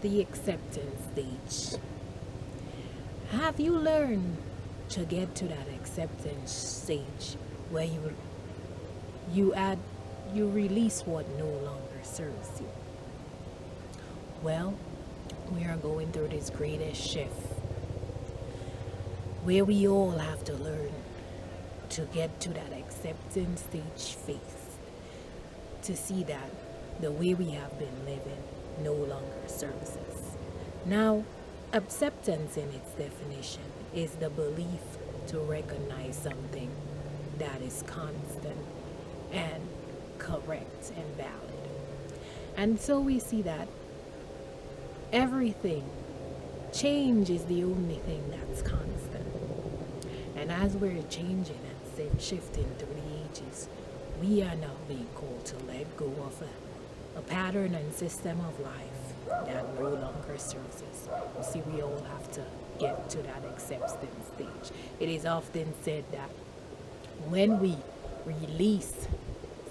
the acceptance stage. Have you learned to get to that acceptance stage where you add you release what no longer serves you? Well, we are going through this greatest shift where we all have to learn to get to that acceptance stage phase, to see that the way we have been living no longer serves us. Now, acceptance in its definition is the belief to recognize something that is constant and correct and valid. And so we see that everything, change is the only thing that's constant. And as we're changing and shifting through the ages, we are now being called to let go of a pattern and system of life that no longer serves us. You see, we all have to get to that acceptance stage. It is often said that when we release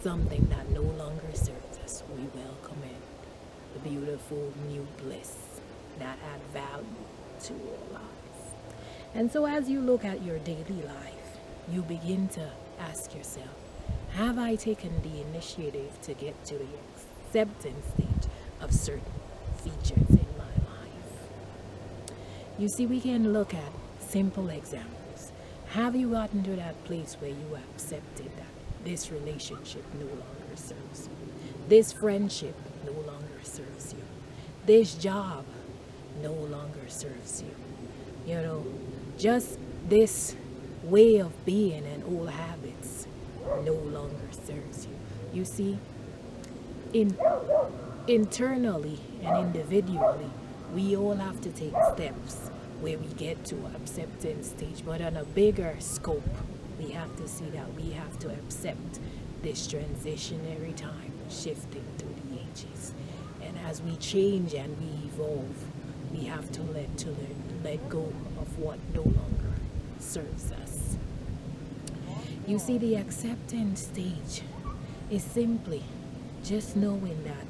something that no longer serves us, we welcome in the beautiful new bliss that add value to our lives. And so as you look at your daily life, you begin to ask yourself, have I taken the initiative to get to the acceptance stage of certain features in my life? You see, we can look at simple examples. Have you gotten to that place where you accepted that this relationship no longer serves you? This friendship no longer serves you. This job no longer serves you. You know, just this way of being and old habits no longer serves you. You see, internally and individually, we all have to take steps where we get to acceptance stage, but on a bigger scope, we have to see that we have to accept this transitionary time shifting through the ages. And as we change and we evolve, we have to let go of what no longer serves us. You see, the acceptance stage is simply just knowing that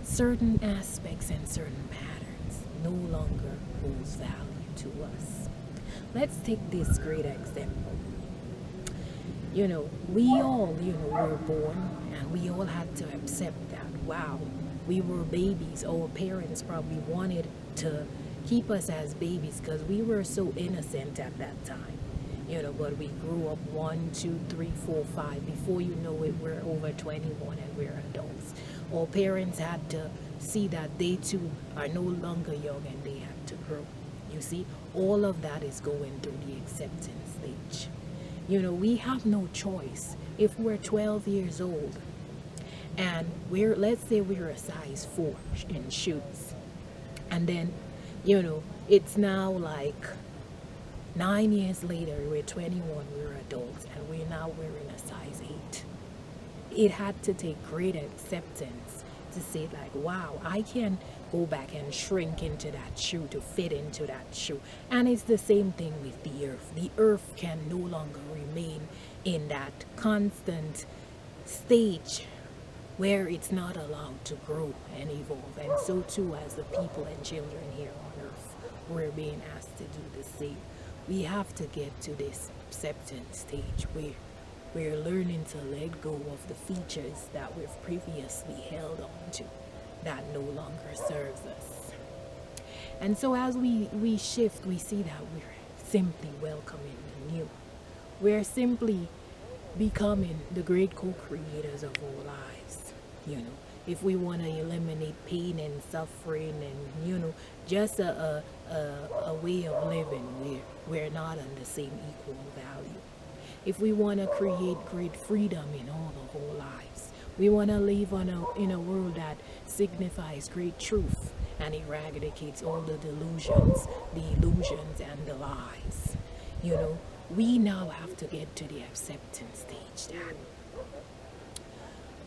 certain aspects and certain patterns no longer holds value to us. Let's take this great example. You know, we all, were born and we all had to accept that, wow, we were babies. Our parents probably wanted to keep us as babies because we were so innocent at that time. But we grew up 1, 2, 3, 4, 5. Before you know it, we're over 21 and we're adults. Our parents had to see that they too are no longer young and they have to grow. You see, all of that is going through the acceptance stage. We have no choice. If we're 12 years old and let's say we're a size 4 in shoes, and then, it's now like 9 years later, we're 21, we're adults, and we're now wearing a size 8. It had to take great acceptance to say like, wow, I can go back and shrink into that shoe to fit into that shoe. And it's the same thing with the earth. The earth can no longer remain in that constant stage where it's not allowed to grow and evolve. And so too as the people and children here on earth, we're being asked to do the same. We have to get to this acceptance stage where we're learning to let go of the features that we've previously held on to that no longer serves us. And so as we shift, we see that we're simply welcoming the new. We're simply becoming the great co-creators of our lives. If we want to eliminate pain and suffering and, just a way of living, we're not on the same equal value. If we want to create great freedom in all of our lives, we want to live in a world that signifies great truth and eradicates all the delusions, the illusions, and the lies. We now have to get to the acceptance stage that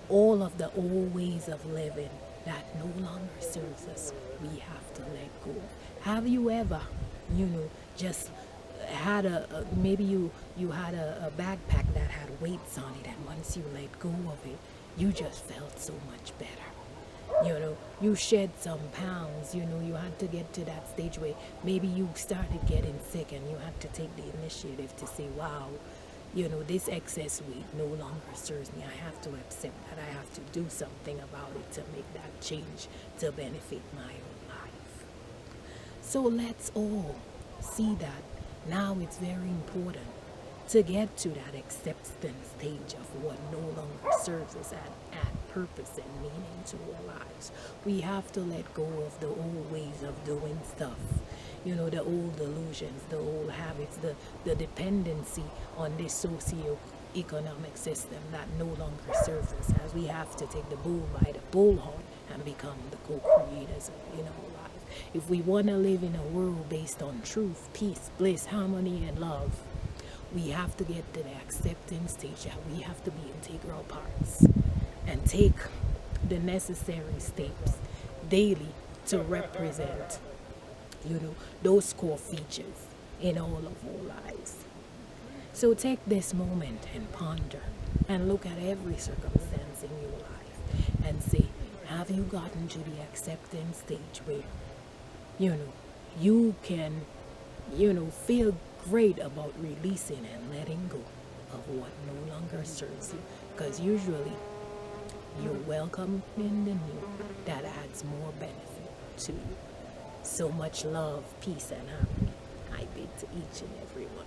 all of the old ways of living that no longer serves us, we have to let go. Have you ever, just had maybe you had a backpack that had weights on it, and once you let go of it, you just felt so much better. You shed some pounds, you had to get to that stage where maybe you started getting sick and you had to take the initiative to say, wow, this excess weight no longer serves me. I have to accept that. I have to do something about it to make that change to benefit my own life. So let's all see that now it's very important to get to that acceptance stage of what no longer serves us and add purpose and meaning to our lives. We have to let go of the old ways of doing stuff, the old delusions, the old habits, the dependency on this socio-economic system that no longer serves us, as we have to take the bull by the bullhorn and become the co-creators in our life. If we want to live in a world based on truth, peace, bliss, harmony, and love, we have to get to the acceptance stage that we have to be integral parts and take the necessary steps daily to represent, those core features in all of our lives. So take this moment and ponder and look at every circumstance in your life and say, have you gotten to the acceptance stage where, you can, feel great about releasing and letting go of what no longer serves you? Because usually you're welcome in the new that adds more benefit to you. So much love, peace, and harmony I bid to each and every one.